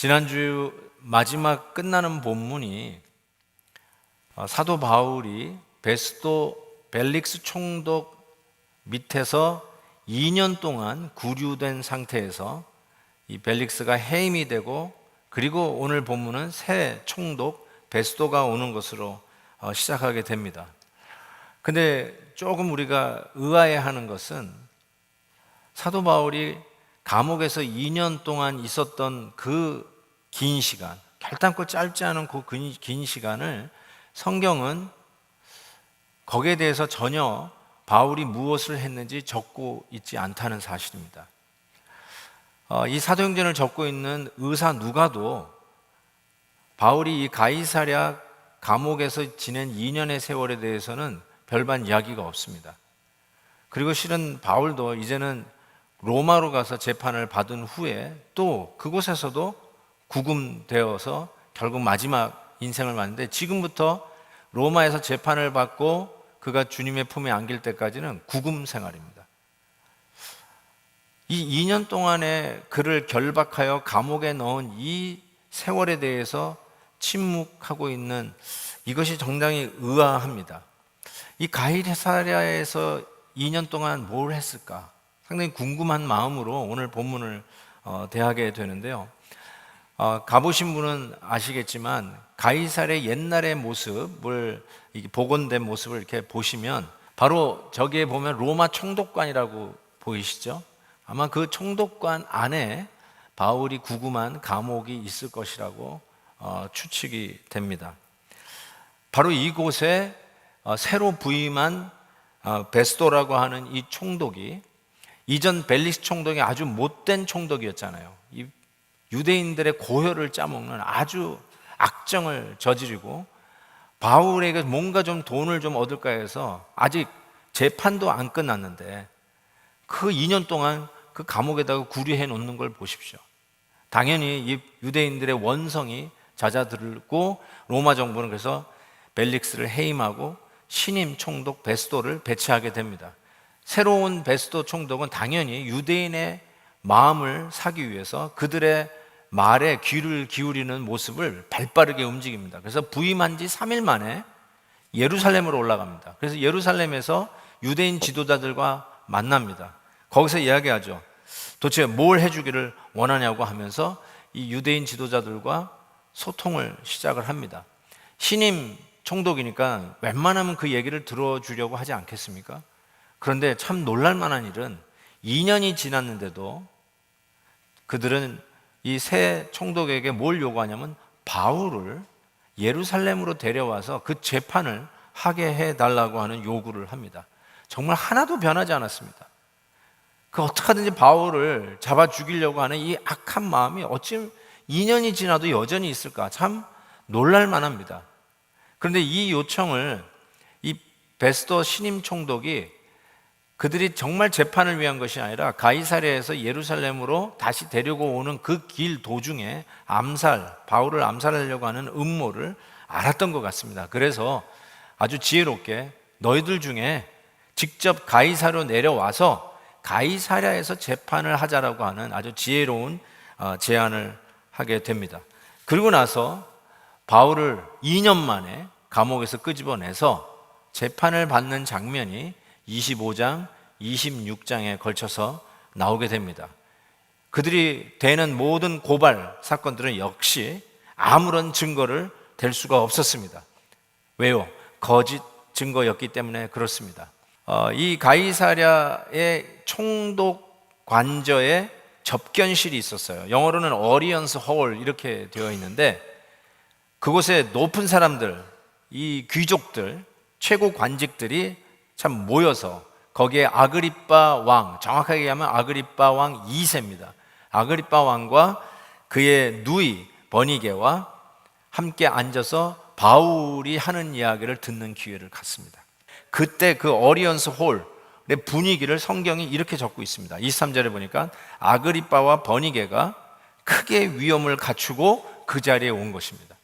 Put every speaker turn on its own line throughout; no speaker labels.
지난주 마지막 끝나는 본문이 사도 바울이 베스도 벨릭스 총독 밑에서 2년 동안 구류된 상태에서 이 벨릭스가 해임이 되고, 그리고 오늘 본문은 새 총독 베스도가 오는 것으로 시작하게 됩니다. 근데 조금 우리가 의아해하는 것은 사도 바울이 감옥에서 2년 동안 있었던 그 긴 시간, 결단코 짧지 않은 그 긴 시간을 성경은 거기에 대해서 전혀 바울이 무엇을 했는지 적고 있지 않다는 사실입니다. 이 사도행전을 적고 있는 의사 누가도 바울이 이 가이사랴 감옥에서 지낸 2년의 세월에 대해서는 별반 이야기가 없습니다. 그리고 실은 바울도 이제는 로마로 가서 재판을 받은 후에 또 그곳에서도 구금되어서 결국 마지막 인생을 맞는데, 지금부터 로마에서 재판을 받고 그가 주님의 품에 안길 때까지는 구금 생활입니다. 이 2년 동안에 그를 결박하여 감옥에 넣은 이 세월에 대해서 침묵하고 있는 이것이 상당히 의아합니다. 이 가이사랴에서 2년 동안 뭘 했을까? 상당히 궁금한 마음으로 오늘 본문을 대하게 되는데요. 가보신 분은 아시겠지만 가이사랴의 옛날의 모습을, 복원된 모습을 이렇게 보시면 바로 저기에 보면 로마 총독관이라고 보이시죠? 아마 그 총독관 안에 바울이 구금한 감옥이 있을 것이라고 추측이 됩니다. 바로 이곳에 새로 부임한 베스도라고 하는 이 총독이 이전 벨릭스 총독이 아주 못된 총독이었잖아요. 이 유대인들의 고혈을 짜먹는 아주 악정을 저지르고 바울에게 뭔가 좀 돈을 좀 얻을까 해서 아직 재판도 안 끝났는데 그 2년 동안 그 감옥에다가 구류해 놓는 걸 보십시오. 당연히 이 유대인들의 원성이 잦아들고 로마 정부는 그래서 벨릭스를 해임하고 신임 총독 베스도를 배치하게 됩니다. 새로운 베스도 총독은 당연히 유대인의 마음을 사기 위해서 그들의 말에 귀를 기울이는 모습을 발빠르게 움직입니다. 그래서 부임한 지 3일 만에 예루살렘으로 올라갑니다. 그래서 예루살렘에서 유대인 지도자들과 만납니다. 거기서 이야기하죠. 도대체 뭘 해주기를 원하냐고 하면서 이 유대인 지도자들과 소통을 시작을 합니다. 신임 총독이니까 웬만하면 그 얘기를 들어주려고 하지 않겠습니까? 그런데 참 놀랄만한 일은 2년이 지났는데도 그들은 이 새 총독에게 뭘 요구하냐면 바울을 예루살렘으로 데려와서 그 재판을 하게 해달라고 하는 요구를 합니다. 정말 하나도 변하지 않았습니다. 그 어떻게든지 바울을 잡아 죽이려고 하는 이 악한 마음이 어찌 2년이 지나도 여전히 있을까? 참 놀랄만합니다. 그런데 이 요청을 이 베스도 신임 총독이 그들이 정말 재판을 위한 것이 아니라 가이사랴에서 예루살렘으로 다시 데리고 오는 그 길 도중에 바울을 암살하려고 하는 음모를 알았던 것 같습니다. 그래서 아주 지혜롭게 너희들 중에 직접 가이사랴로 내려와서 가이사랴에서 재판을 하자라고 하는 아주 지혜로운 제안을 하게 됩니다. 그리고 나서 바울을 2년 만에 감옥에서 끄집어내서 재판을 받는 장면이 25장, 26장에 걸쳐서 나오게 됩니다. 그들이 대는 모든 고발 사건들은 역시 아무런 증거를 댈 수가 없었습니다. 왜요? 거짓 증거였기 때문에 그렇습니다. 이 가이사랴의 총독 관저에 접견실이 있었어요. 영어로는 어리언스 홀 이렇게 되어 있는데 그곳에 높은 사람들, 이 귀족들, 최고 관직들이 참 모여서 거기에 아그리빠 왕, 정확하게 얘기하면 아그리빠 왕 2세입니다. 아그리빠 왕과 그의 누이 버니게와 함께 앉아서 바울이 하는 이야기를 듣는 기회를 갖습니다. 그때 그 어리언스 홀의 분위기를 성경이 이렇게 적고 있습니다. 23절에 보니까 아그리빠와 버니게가 크게 위엄을 갖추고 그 자리에 온 것입니다.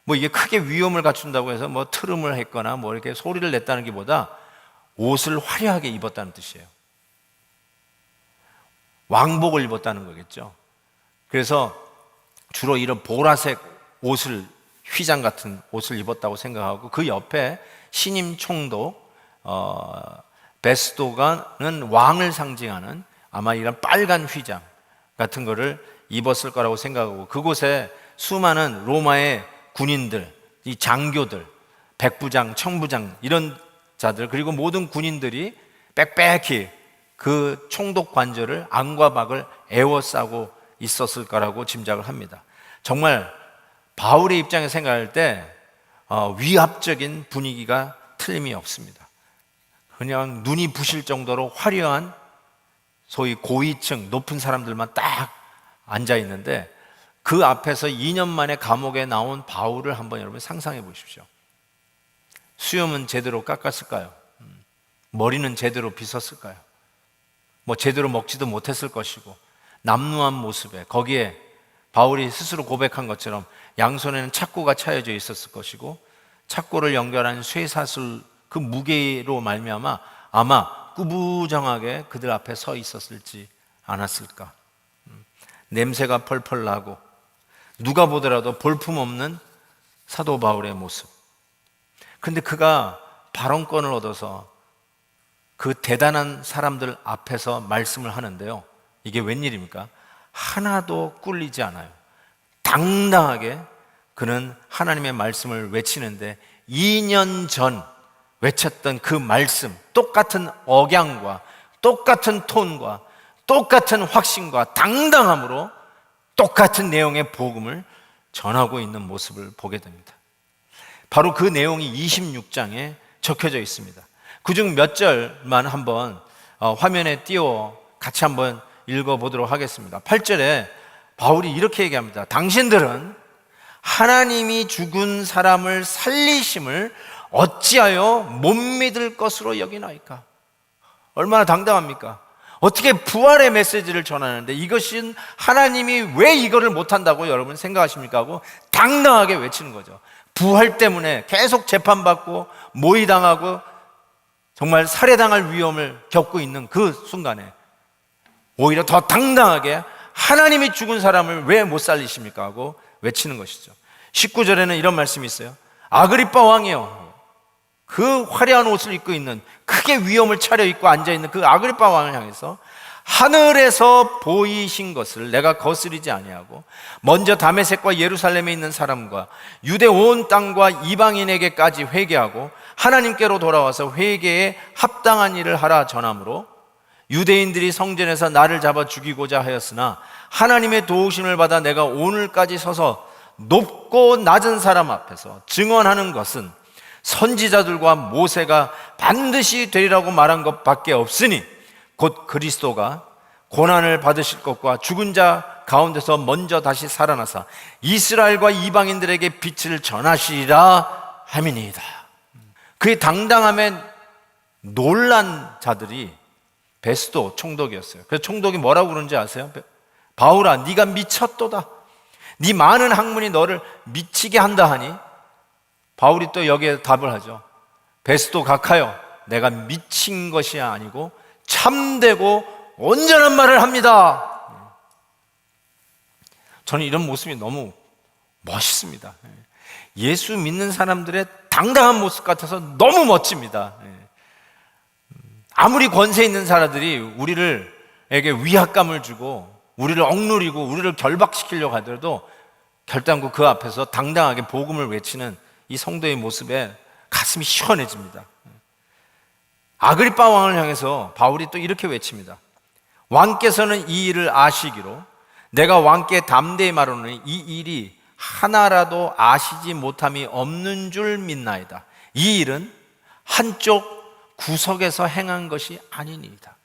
뭐 이게 크게 위엄을 갖춘다고 해서 뭐 트름을 했거나 뭐 이렇게 소리를 냈다는 게 보다 옷을 화려하게 입었다는 뜻이에요. 왕복을 입었다는 거겠죠. 그래서 주로 이런 보라색 옷을, 휘장 같은 옷을 입었다고 생각하고, 그 옆에 신임 총독 베스도가는 왕을 상징하는 아마 이런 빨간 휘장 같은 거를 입었을 거라고 생각하고, 그곳에 수많은 로마의 군인들, 이 장교들, 백부장, 청부장 이런 자들, 그리고 모든 군인들이 빽빽히 그 총독 관저를 안과 박을 에워싸고 있었을 거라고 짐작을 합니다. 정말 바울의 입장에서 생각할 때 위압적인 분위기가 틀림이 없습니다. 그냥 눈이 부실 정도로 화려한 소위 고위층, 높은 사람들만 딱 앉아 있는데, 그 앞에서 2년 만에 감옥에 나온 바울을 한번 여러분 상상해 보십시오. 수염은 제대로 깎았을까요? 머리는 제대로 빗었을까요? 뭐 제대로 먹지도 못했을 것이고, 남루한 모습에, 거기에 바울이 스스로 고백한 것처럼 양손에는 착고가 차여져 있었을 것이고, 착고를 연결한 쇠사슬 그 무게로 말미암아 아마 꾸부정하게 그들 앞에 서 있었을지 않았을까. 냄새가 펄펄 나고 누가 보더라도 볼품없는 사도 바울의 모습. 근데 그가 발언권을 얻어서 그 대단한 사람들 앞에서 말씀을 하는데요, 이게 웬일입니까? 하나도 꿀리지 않아요. 당당하게 그는 하나님의 말씀을 외치는데, 2년 전 외쳤던 그 말씀, 똑같은 억양과 똑같은 톤과 똑같은 확신과 당당함으로 똑같은 내용의 복음을 전하고 있는 모습을 보게 됩니다. 바로 그 내용이 26장에 적혀져 있습니다. 그중 몇 절만 한번 화면에 띄워 같이 한번 읽어보도록 하겠습니다. 8절에 바울이 이렇게 얘기합니다. 당신들은 하나님이 죽은 사람을 살리심을 어찌하여 못 믿을 것으로 여기나이까? 얼마나 당당합니까? 어떻게 부활의 메시지를 전하는데 이것은 하나님이 왜 이거를 못한다고 여러분 생각하십니까? 하고 당당하게 외치는 거죠. 부활 때문에 계속 재판받고 모의당하고 정말 살해당할 위험을 겪고 있는 그 순간에 오히려 더 당당하게 하나님이 죽은 사람을 왜 못 살리십니까? 하고 외치는 것이죠. 19절에는 이런 말씀이 있어요. 아그리빠 왕이요, 그 화려한 옷을 입고 있는, 크게 위엄을 차려입고 앉아있는 그 아그리빠 왕을 향해서 하늘에서 보이신 것을 내가 거스르지 아니하고 먼저 다메섹과 예루살렘에 있는 사람과 유대 온 땅과 이방인에게까지 회개하고 하나님께로 돌아와서 회개에 합당한 일을 하라 전함으로, 유대인들이 성전에서 나를 잡아 죽이고자 하였으나 하나님의 도우심을 받아 내가 오늘까지 서서 높고 낮은 사람 앞에서 증언하는 것은 선지자들과 모세가 반드시 되리라고 말한 것밖에 없으니, 곧 그리스도가 고난을 받으실 것과 죽은 자 가운데서 먼저 다시 살아나사 이스라엘과 이방인들에게 빛을 전하시리라 함이니이다. 그의 당당함에 놀란 자들이 베스도 총독이었어요. 그래서 총독이 뭐라고 그러는지 아세요? 바울아, 네가 미쳤도다. 네 많은 학문이 너를 미치게 한다 하니, 바울이 또 여기에 답을 하죠. 베스도 각하여, 내가 미친 것이 아니고 참되고 온전한 말을 합니다. 저는 이런 모습이 너무 멋있습니다. 예수 믿는 사람들의 당당한 모습 같아서 너무 멋집니다. 아무리 권세 있는 사람들이 우리에게 위압감을 주고 우리를 억누리고 우리를 결박시키려고 하더라도 결단코 그 앞에서 당당하게 복음을 외치는 이 성도의 모습에 가슴이 시원해집니다. 아그리빠 왕을 향해서 바울이 또 이렇게 외칩니다. 왕께서는 이 일을 아시기로 내가 왕께 담대히 말하노니 이 일이 하나라도 아시지 못함이 없는 줄 믿나이다. 이 일은 한쪽 구석에서 행한 것이 아니니이다.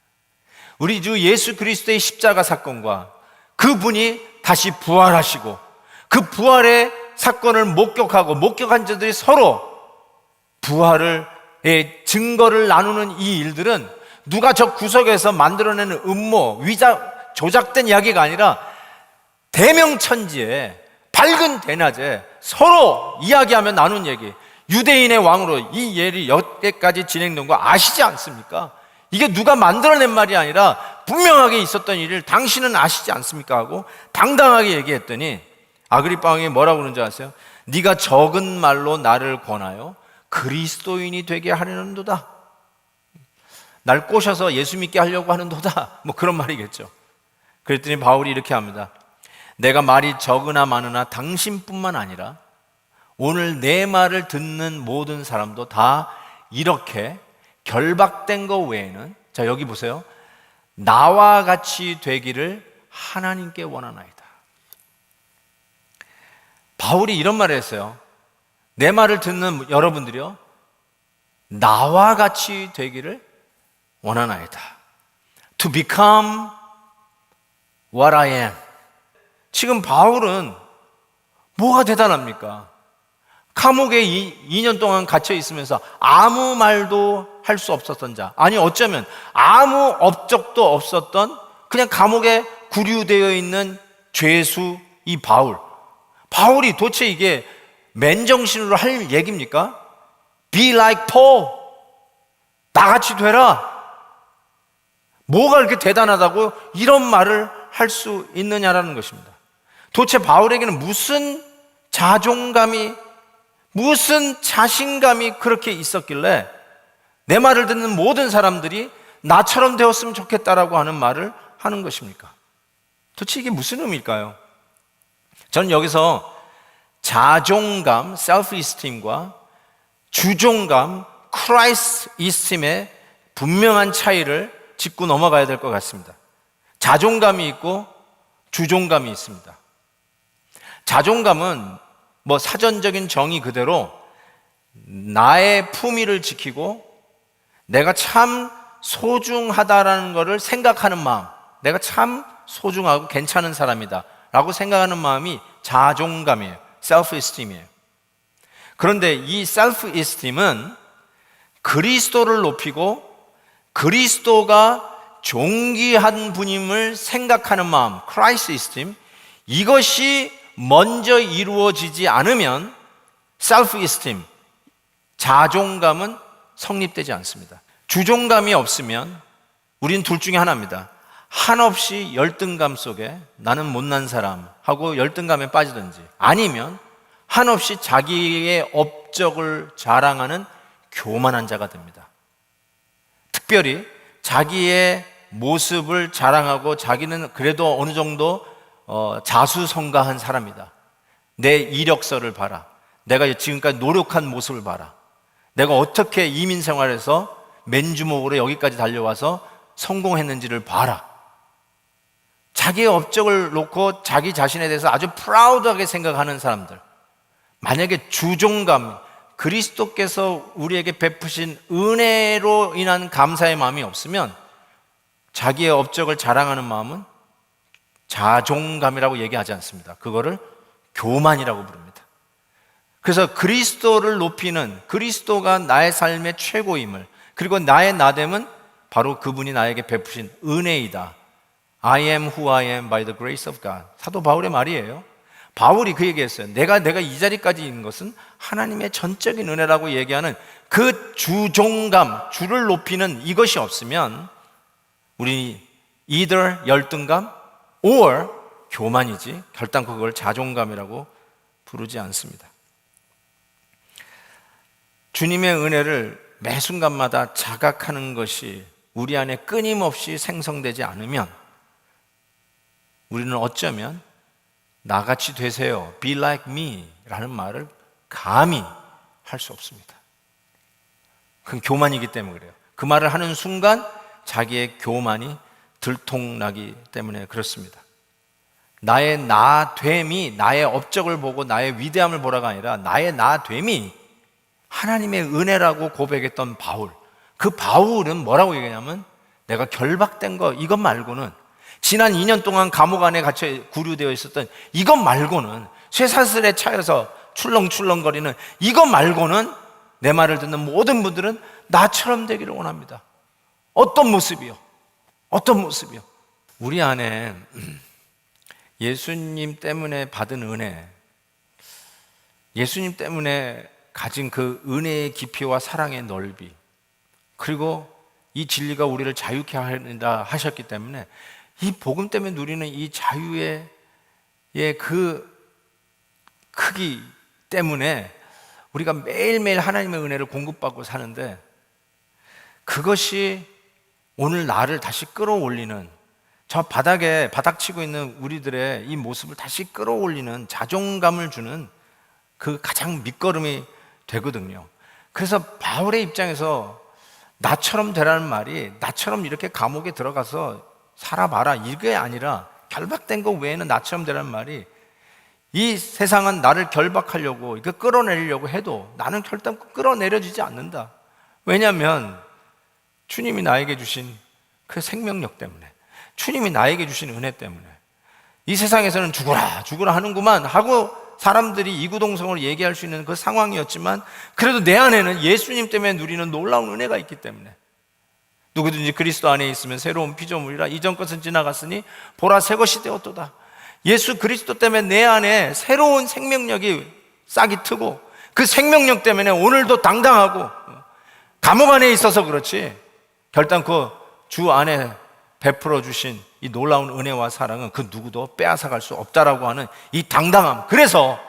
우리 주 예수 그리스도의 십자가 사건과 그분이 다시 부활하시고 그 부활의 사건을 목격한 자들이 서로 부활의 증거를 나누는 이 일들은 누가 저 구석에서 만들어내는 음모, 조작된 이야기가 아니라 대명천지에 밝은 대낮에 서로 이야기하며 나눈 얘기, 유대인의 왕으로 이 일이 여태까지 진행된 거 아시지 않습니까? 이게 누가 만들어낸 말이 아니라 분명하게 있었던 일을 당신은 아시지 않습니까? 하고 당당하게 얘기했더니 아그리빠 왕이 뭐라고 그러는지 아세요? 네가 적은 말로 나를 권하여 그리스도인이 되게 하려는도다. 날 꼬셔서 예수 믿게 하려고 하는도다. 뭐 그런 말이겠죠. 그랬더니 바울이 이렇게 합니다. 내가 말이 적으나 많으나 당신뿐만 아니라 오늘 내 말을 듣는 모든 사람도 다 이렇게 결박된 것 외에는, 자 여기 보세요, 나와 같이 되기를 하나님께 원하나이다. 바울이 이런 말을 했어요. 내 말을 듣는 여러분들이요, 나와 같이 되기를 원하나이다. To become what I am. 지금 바울은 뭐가 대단합니까? 감옥에 2년 동안 갇혀 있으면서 아무 말도 할 수 없었던 자, 아니 어쩌면 아무 업적도 없었던 그냥 감옥에 구류되어 있는 죄수 이 바울이 도대체 이게 맨정신으로 할 얘기입니까? Be like Paul, 나같이 되라. 뭐가 이렇게 대단하다고 이런 말을 할 수 있느냐라는 것입니다. 도대체 바울에게는 무슨 자존감이, 무슨 자신감이 그렇게 있었길래 내 말을 듣는 모든 사람들이 나처럼 되었으면 좋겠다라고 하는 말을 하는 것입니까? 도대체 이게 무슨 의미일까요? 저는 여기서 자존감, self-esteem과 주종감, Christ-esteem의 분명한 차이를 짚고 넘어가야 될 것 같습니다. 자존감이 있고 주종감이 있습니다. 자존감은 뭐 사전적인 정의 그대로 나의 품위를 지키고 내가 참 소중하다라는 것을 생각하는 마음, 내가 참 소중하고 괜찮은 사람이다 라고 생각하는 마음이 자존감이에요. self-esteem이에요. 그런데 이 self-esteem은 그리스도를 높이고 그리스도가 존귀한 분임을 생각하는 마음, Christ esteem, 이것이 먼저 이루어지지 않으면 self-esteem, 자존감은 성립되지 않습니다. 주종감이 없으면 우린 둘 중에 하나입니다. 한없이 열등감 속에 나는 못난 사람 하고 열등감에 빠지든지, 아니면 한없이 자기의 업적을 자랑하는 교만한 자가 됩니다. 특별히 자기의 모습을 자랑하고 자기는 그래도 어느 정도 자수성가한 사람이다. 내 이력서를 봐라. 내가 지금까지 노력한 모습을 봐라. 내가 어떻게 이민 생활에서 맨주먹으로 여기까지 달려와서 성공했는지를 봐라. 자기의 업적을 놓고 자기 자신에 대해서 아주 프라우드하게 생각하는 사람들, 만약에 주종감, 그리스도께서 우리에게 베푸신 은혜로 인한 감사의 마음이 없으면 자기의 업적을 자랑하는 마음은 자존감이라고 얘기하지 않습니다. 그거를 교만이라고 부릅니다. 그래서 그리스도를 높이는, 그리스도가 나의 삶의 최고임을, 그리고 나의 나됨은 바로 그분이 나에게 베푸신 은혜이다. I am who I am by the grace of God. 사도 바울의 말이에요. 바울이 그 얘기했어요. 내가 이 자리까지 있는 것은 하나님의 전적인 은혜라고 얘기하는 그 주종감, 주를 높이는 이것이 없으면 우리 either 열등감 or 교만이지 결단코 그걸 자존감이라고 부르지 않습니다. 주님의 은혜를 매 순간마다 자각하는 것이 우리 안에 끊임없이 생성되지 않으면 우리는 어쩌면 나같이 되세요, be like me 라는 말을 감히 할 수 없습니다. 그건 교만이기 때문에 그래요. 그 말을 하는 순간 자기의 교만이 들통나기 때문에 그렇습니다. 나의 나됨이 나의 업적을 보고 나의 위대함을 보라가 아니라 나의 나됨이 하나님의 은혜라고 고백했던 바울, 그 바울은 뭐라고 얘기하냐면 내가 결박된 거 이것 말고는, 지난 2년 동안 감옥 안에 갇혀 구류되어 있었던 이것 말고는, 쇠사슬에 차여서 출렁출렁거리는 이것 말고는 내 말을 듣는 모든 분들은 나처럼 되기를 원합니다. 어떤 모습이요? 어떤 모습이요? 우리 안에 예수님 때문에 받은 은혜, 예수님 때문에 가진 그 은혜의 깊이와 사랑의 넓이, 그리고 이 진리가 우리를 자유케 한다 하셨기 때문에 이 복음 때문에 누리는 이 자유의 그 크기 때문에 우리가 매일매일 하나님의 은혜를 공급받고 사는데, 그것이 오늘 나를 다시 끌어올리는, 저 바닥에 바닥치고 있는 우리들의 이 모습을 다시 끌어올리는, 자존감을 주는 그 가장 밑거름이 되거든요. 그래서 바울의 입장에서 나처럼 되라는 말이, 나처럼 이렇게 감옥에 들어가서 살아봐라, 이게 아니라 결박된 거 외에는 나처럼 되라는 말이, 이 세상은 나를 결박하려고, 이거 끌어내리려고 해도 나는 결단코 끌어내려지지 않는다. 왜냐하면 주님이 나에게 주신 그 생명력 때문에, 주님이 나에게 주신 은혜 때문에. 이 세상에서는 죽어라 죽어라 하는구만 하고 사람들이 이구동성으로 얘기할 수 있는 그 상황이었지만, 그래도 내 안에는 예수님 때문에 누리는 놀라운 은혜가 있기 때문에, 누구든지 그리스도 안에 있으면 새로운 피조물이라, 이전 것은 지나갔으니 보라 새 것이 되었도다. 예수 그리스도 때문에 내 안에 새로운 생명력이 싹이 트고, 그 생명력 때문에 오늘도 당당하고, 감옥 안에 있어서 그렇지 결단코 주 안에 베풀어 주신 이 놀라운 은혜와 사랑은 그 누구도 빼앗아갈 수 없다라고 하는 이 당당함. 그래서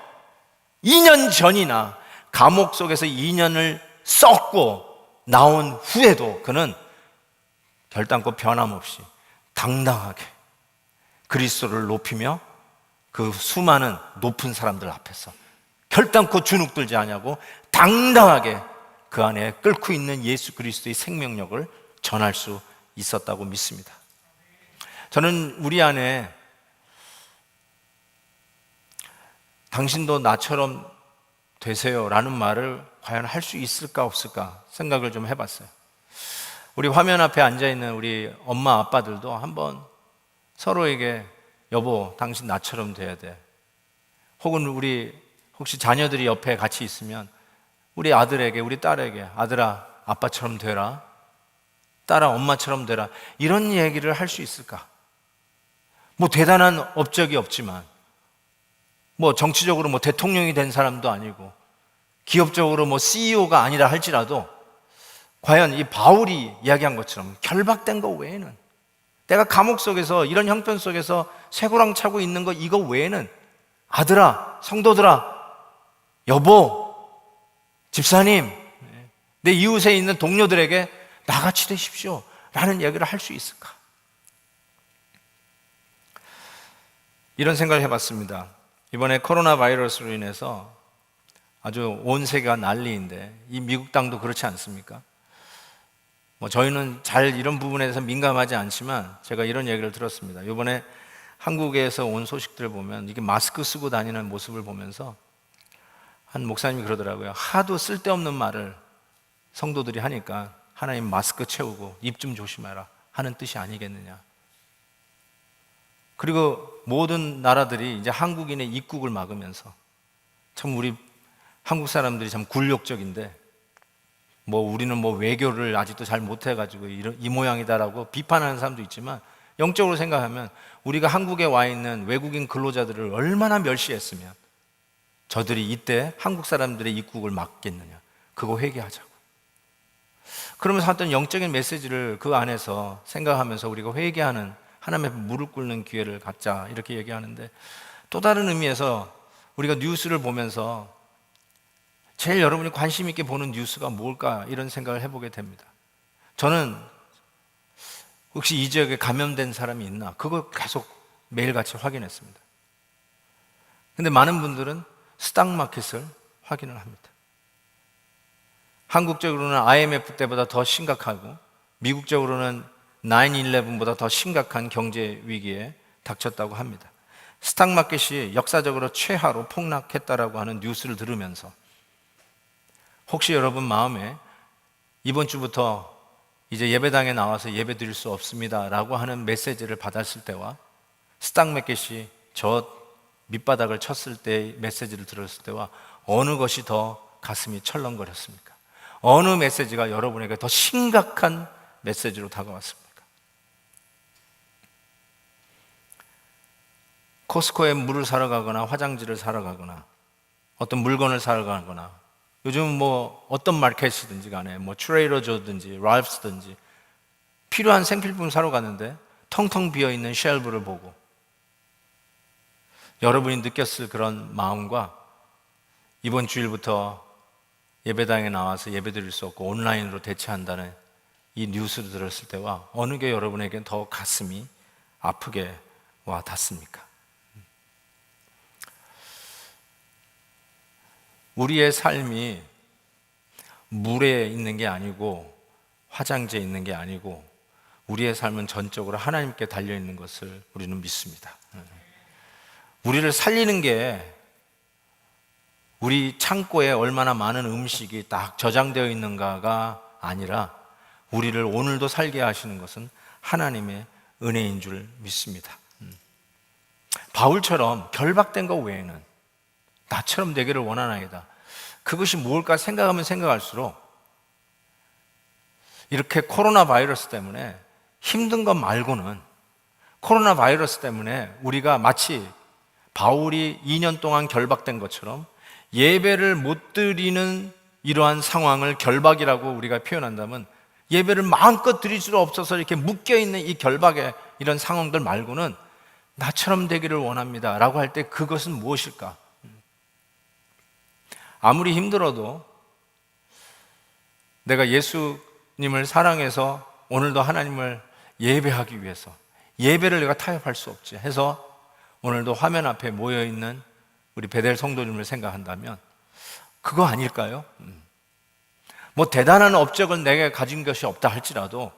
2년 전이나 감옥 속에서 2년을 썩고 나온 후에도 그는 결단코 변함없이 당당하게 그리스도를 높이며 그 수많은 높은 사람들 앞에서 결단코 주눅들지 않냐고 당당하게 그 안에 끓고 있는 예수 그리스도의 생명력을 전할 수 있었다고 믿습니다. 저는 우리 안에 당신도 나처럼 되세요 라는 말을 과연 할 수 있을까 없을까 생각을 좀 해봤어요. 우리 화면 앞에 앉아있는 우리 엄마 아빠들도 한번 서로에게 여보 당신 나처럼 돼야 돼, 혹은 우리 혹시 자녀들이 옆에 같이 있으면 우리 아들에게, 우리 딸에게 아들아 아빠처럼 되라, 딸아 엄마처럼 되라, 이런 얘기를 할 수 있을까? 뭐 대단한 업적이 없지만, 뭐 정치적으로 뭐 대통령이 된 사람도 아니고 기업적으로 뭐 CEO가 아니라 할지라도 과연 이 바울이 이야기한 것처럼 결박된 거 외에는, 내가 감옥 속에서 이런 형편 속에서 쇠고랑 차고 있는 거 이거 외에는 아들아, 성도들아, 여보, 집사님, 내 이웃에 있는 동료들에게 나같이 되십시오 라는 이야기를 할 수 있을까? 이런 생각을 해봤습니다. 이번에 코로나 바이러스로 인해서 아주 온 세계가 난리인데, 이 미국 땅도 그렇지 않습니까? 뭐 저희는 잘 이런 부분에 대해서 민감하지 않지만 제가 이런 얘기를 들었습니다. 이번에 한국에서 온 소식들을 보면 이게 마스크 쓰고 다니는 모습을 보면서 한 목사님이 그러더라고요. 하도 쓸데없는 말을 성도들이 하니까 하나님 마스크 채우고 입 좀 조심해라 하는 뜻이 아니겠느냐. 그리고 모든 나라들이 이제 한국인의 입국을 막으면서, 참 우리 한국 사람들이 참 굴욕적인데, 뭐 우리는 뭐 외교를 아직도 잘 못해가지고 이 모양이다라고 비판하는 사람도 있지만, 영적으로 생각하면 우리가 한국에 와 있는 외국인 근로자들을 얼마나 멸시했으면 저들이 이때 한국 사람들의 입국을 막겠느냐. 그거 회개하자고. 그러면서 어떤 영적인 메시지를 그 안에서 생각하면서 우리가 회개하는, 하나님 앞에 무릎 꿇는 기회를 갖자 이렇게 얘기하는데, 또 다른 의미에서 우리가 뉴스를 보면서 제일 여러분이 관심 있게 보는 뉴스가 뭘까 이런 생각을 해보게 됩니다. 저는 혹시 이 지역에 감염된 사람이 있나 그거 계속 매일같이 확인했습니다. 근데 많은 분들은 스탁마켓을 확인을 합니다. 한국적으로는 IMF 때보다 더 심각하고 미국적으로는 9/11보다 더 심각한 경제 위기에 닥쳤다고 합니다. 스탁마켓이 역사적으로 최하로 폭락했다라고 하는 뉴스를 들으면서 혹시 여러분 마음에 이번 주부터 이제 예배당에 나와서 예배 드릴 수 없습니다 라고 하는 메시지를 받았을 때와 스탁마켓이 저 밑바닥을 쳤을 때의 메시지를 들었을 때와 어느 것이 더 가슴이 철렁거렸습니까? 어느 메시지가 여러분에게 더 심각한 메시지로 다가왔습니까? 코스코에 물을 사러 가거나 화장지를 사러 가거나 어떤 물건을 사러 가거나, 요즘 뭐 어떤 마켓이든지 간에 뭐 트레이더조든지 랄프스든지 필요한 생필품 사러 갔는데 텅텅 비어있는 쉘브를 보고 여러분이 느꼈을 그런 마음과 이번 주일부터 예배당에 나와서 예배드릴 수 없고 온라인으로 대체한다는 이 뉴스를 들었을 때와 어느 게 여러분에겐 더 가슴이 아프게 와 닿습니까? 우리의 삶이 물에 있는 게 아니고 화장지에 있는 게 아니고 우리의 삶은 전적으로 하나님께 달려있는 것을 우리는 믿습니다. 우리를 살리는 게 우리 창고에 얼마나 많은 음식이 딱 저장되어 있는가가 아니라 우리를 오늘도 살게 하시는 것은 하나님의 은혜인 줄 믿습니다. 바울처럼 결박된 것 외에는 나처럼 되기를 원하나이다. 그것이 무엇일까 생각하면 생각할수록 이렇게 코로나 바이러스 때문에 힘든 것 말고는 코로나 바이러스 때문에 우리가 마치 바울이 2년 동안 결박된 것처럼 예배를 못 드리는 이러한 상황을 결박이라고 우리가 표현한다면 예배를 마음껏 드릴 수 없어서 이렇게 묶여있는 이 결박의 이런 상황들 말고는 나처럼 되기를 원합니다 라고 할 때 그것은 무엇일까? 아무리 힘들어도 내가 예수님을 사랑해서 오늘도 하나님을 예배하기 위해서 예배를 내가 타협할 수 없지 해서 오늘도 화면 앞에 모여있는 우리 베델 성도님을 생각한다면 그거 아닐까요? 뭐 대단한 업적은 내가 가진 것이 없다 할지라도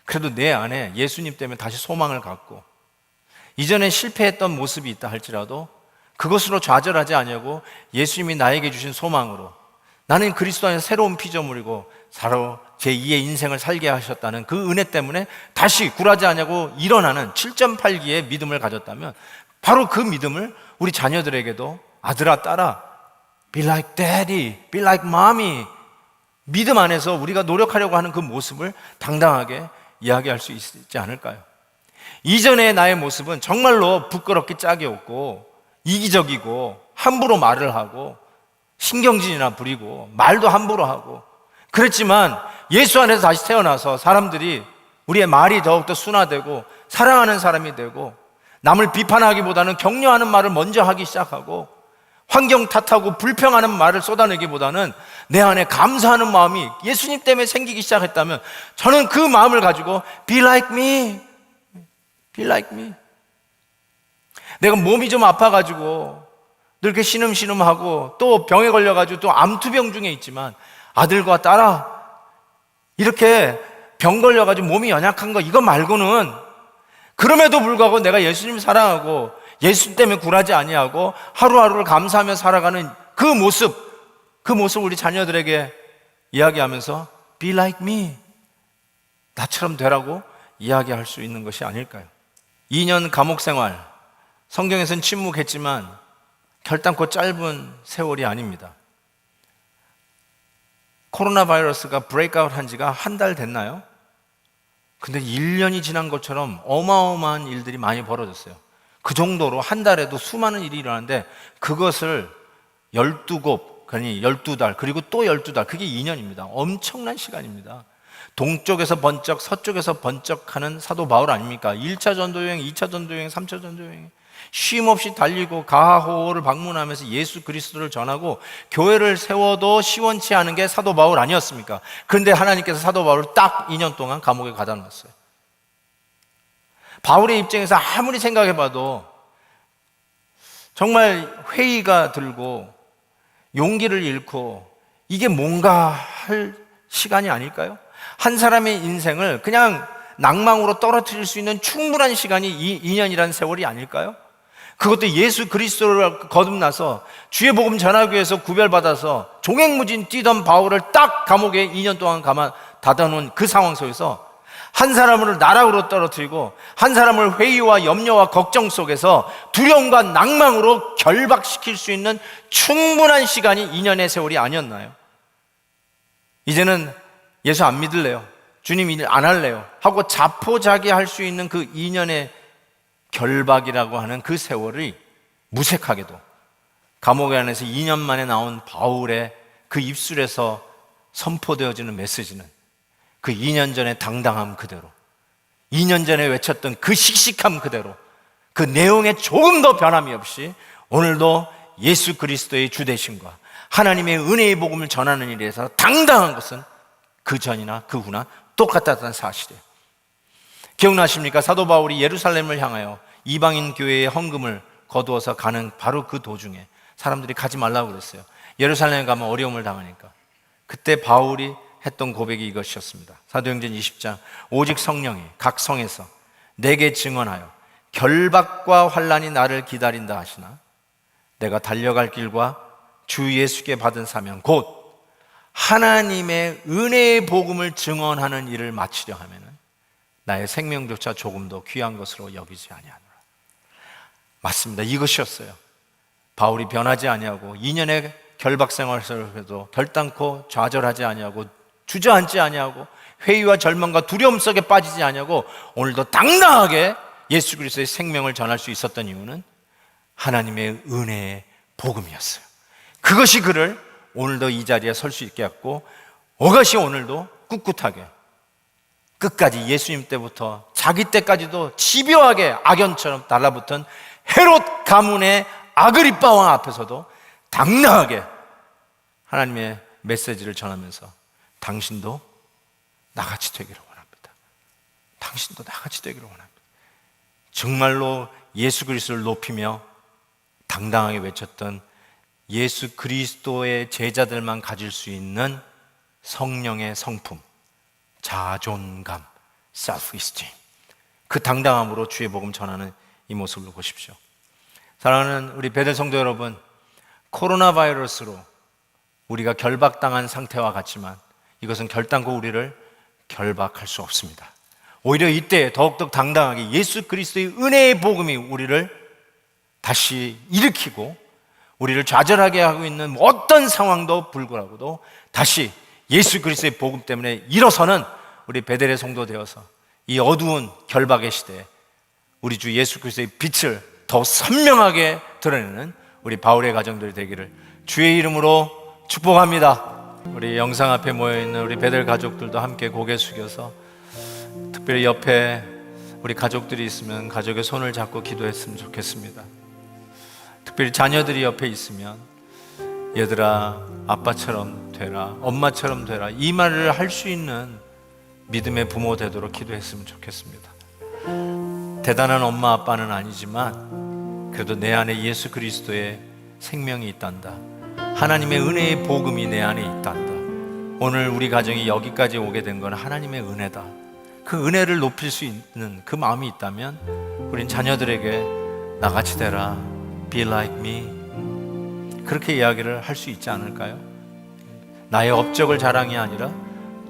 그래도 내 안에 예수님 때문에 다시 소망을 갖고 이전에 실패했던 모습이 있다 할지라도 그것으로 좌절하지 않냐고 예수님이 나에게 주신 소망으로 나는 그리스도 안에서 새로운 피조물이고 바로 제2의 인생을 살게 하셨다는 그 은혜 때문에 다시 굴하지 않냐고 일어나는 7.8기의 믿음을 가졌다면 바로 그 믿음을 우리 자녀들에게도 아들아 딸아 Be like daddy, be like mommy 믿음 안에서 우리가 노력하려고 하는 그 모습을 당당하게 이야기할 수 있지 않을까요? 이전의 나의 모습은 정말로 부끄럽게 짝이 없고 이기적이고 함부로 말을 하고 신경질이나 부리고 말도 함부로 하고 그랬지만 예수 안에서 다시 태어나서 사람들이 우리의 말이 더욱더 순화되고 사랑하는 사람이 되고 남을 비판하기보다는 격려하는 말을 먼저 하기 시작하고 환경 탓하고 불평하는 말을 쏟아내기보다는 내 안에 감사하는 마음이 예수님 때문에 생기기 시작했다면 저는 그 마음을 가지고 Be like me, be like me. 내가 몸이 좀 아파가지고 늘 이렇게 신음신음하고 또 병에 걸려가지고 또 암투병 중에 있지만 아들과 딸아 이렇게 병 걸려가지고 몸이 연약한 거 이거 말고는 그럼에도 불구하고 내가 예수님 사랑하고 예수 때문에 굴하지 아니하고 하루하루를 감사하며 살아가는 그 모습 우리 자녀들에게 이야기하면서 Be like me 나처럼 되라고 이야기할 수 있는 것이 아닐까요? 2년 감옥 생활 성경에서는 침묵했지만 결단코 짧은 세월이 아닙니다. 코로나 바이러스가 브레이크아웃 한 지가 한 달 됐나요? 근데 1년이 지난 것처럼 어마어마한 일들이 많이 벌어졌어요. 그 정도로 한 달에도 수많은 일이 일어나는데 그것을 12곡, 그러니 12달, 그리고 또 12달, 그게 2년입니다. 엄청난 시간입니다. 동쪽에서 번쩍, 서쪽에서 번쩍하는 사도 바울 아닙니까? 1차 전도여행, 2차 전도여행, 3차 전도여행 쉼없이 달리고 가호를 방문하면서 예수 그리스도를 전하고 교회를 세워도 시원치 않은 게 사도 바울 아니었습니까? 그런데 하나님께서 사도 바울을 딱 2년 동안 감옥에 가다 놨어요. 바울의 입장에서 아무리 생각해봐도 정말 회의가 들고 용기를 잃고 이게 뭔가 할 시간이 아닐까요? 한 사람의 인생을 그냥 낭망으로 떨어뜨릴 수 있는 충분한 시간이 2년이라는 세월이 아닐까요? 그것도 예수 그리스도를 거듭나서 주의 복음 전하기 위해서 구별받아서 종횡무진 뛰던 바울을 딱 감옥에 2년 동안 닫아놓은 그 상황 속에서 한 사람을 나락으로 떨어뜨리고 한 사람을 회의와 염려와 걱정 속에서 두려움과 낭망으로 결박시킬 수 있는 충분한 시간이 2년의 세월이 아니었나요? 이제는 예수 안 믿을래요, 주님 일 안 할래요 하고 자포자기할 수 있는 그 2년의 결박이라고 하는 그 세월이 무색하게도 감옥 안에서 2년 만에 나온 바울의 그 입술에서 선포되어지는 메시지는 그 2년 전의 당당함 그대로, 2년 전에 외쳤던 그 씩씩함 그대로, 그 내용에 조금 더 변함이 없이 오늘도 예수 그리스도의 주되심과 하나님의 은혜의 복음을 전하는 일에서 당당한 것은 그 전이나 그 후나 똑같다는 사실이에요. 기억나십니까? 사도 바울이 예루살렘을 향하여 이방인 교회의 헌금을 거두어서 가는 바로 그 도중에 사람들이 가지 말라고 그랬어요. 예루살렘에 가면 어려움을 당하니까. 그때 바울이 했던 고백이 이것이었습니다. 사도행전 20장, 오직 성령이 각 성에서 내게 증언하여 결박과 환난이 나를 기다린다 하시나 내가 달려갈 길과 주 예수께 받은 사명 곧 하나님의 은혜의 복음을 증언하는 일을 마치려 하면은 나의 생명조차 조금도 귀한 것으로 여기지 아니하노라. 맞습니다. 이것이었어요. 바울이 변하지 아니하고 2년의 결박 생활에서도 결단코 좌절하지 아니하고 주저앉지 아니하고 회의와 절망과 두려움 속에 빠지지 아니하고 오늘도 당당하게 예수 그리스도의 생명을 전할 수 있었던 이유는 하나님의 은혜의 복음이었어요. 그것이 그를 오늘도 이 자리에 설 수 있게 했고 그것이 오늘도 꿋꿋하게 끝까지 예수님 때부터 자기 때까지도 집요하게 악연처럼 달라붙은 헤롯 가문의 아그리빠 왕 앞에서도 당당하게 하나님의 메시지를 전하면서 당신도 나같이 되기를 원합니다. 당신도 나같이 되기를 원합니다. 정말로 예수 그리스도를 높이며 당당하게 외쳤던 예수 그리스도의 제자들만 가질 수 있는 성령의 성품, 자존감, self-esteem. 그 당당함으로 주의 복음 전하는 이 모습을 보십시오. 사랑하는 우리 베델 성도 여러분, 코로나 바이러스로 우리가 결박당한 상태와 같지만 이것은 결단코 우리를 결박할 수 없습니다. 오히려 이때 더욱더 당당하게 예수 그리스도의 은혜의 복음이 우리를 다시 일으키고 우리를 좌절하게 하고 있는 어떤 상황도 불구하고도 다시 예수 그리스도의 복음 때문에 일어서는 우리 베델의 성도 되어서 이 어두운 결박의 시대에 우리 주 예수 그리스도의 빛을 더 선명하게 드러내는 우리 바울의 가정들이 되기를 주의 이름으로 축복합니다. 우리 영상 앞에 모여있는 우리 베델 가족들도 함께 고개 숙여서 특별히 옆에 우리 가족들이 있으면 가족의 손을 잡고 기도했으면 좋겠습니다. 특별히 자녀들이 옆에 있으면 얘들아 아빠처럼 되라, 엄마처럼 되라, 이 말을 할 수 있는 믿음의 부모 되도록 기도했으면 좋겠습니다. 대단한 엄마 아빠는 아니지만 그래도 내 안에 예수 그리스도의 생명이 있단다, 하나님의 은혜의 복음이 내 안에 있단다. 오늘 우리 가정이 여기까지 오게 된 건 하나님의 은혜다. 그 은혜를 높일 수 있는 그 마음이 있다면 우린 자녀들에게 나같이 되라, be like me, 그렇게 이야기를 할 수 있지 않을까요? 나의 업적을 자랑이 아니라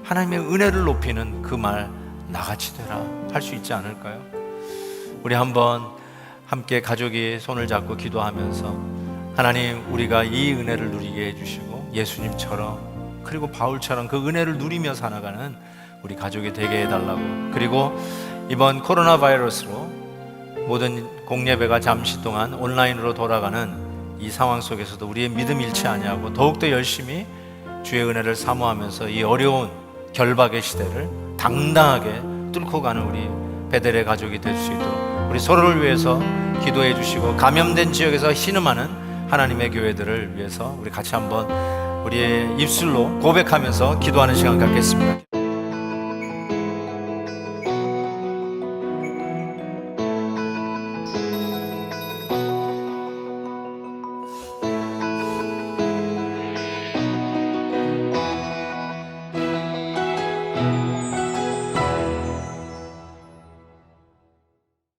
하나님의 은혜를 높이는 그 말, 나같이 되라, 할 수 있지 않을까요? 우리 한번 함께 가족이 손을 잡고 기도하면서 하나님, 우리가 이 은혜를 누리게 해주시고 예수님처럼 그리고 바울처럼 그 은혜를 누리며 살아가는 우리 가족이 되게 해달라고, 그리고 이번 코로나 바이러스로 모든 공예배가 잠시 동안 온라인으로 돌아가는 이 상황 속에서도 우리의 믿음 잃지 아니하고 더욱더 열심히 주의 은혜를 사모하면서 이 어려운 결박의 시대를 당당하게 뚫고 가는 우리 베델의 가족이 될 수 있도록 우리 서로를 위해서 기도해 주시고 감염된 지역에서 신음하는 하나님의 교회들을 위해서 우리 같이 한번 우리의 입술로 고백하면서 기도하는 시간 갖겠습니다.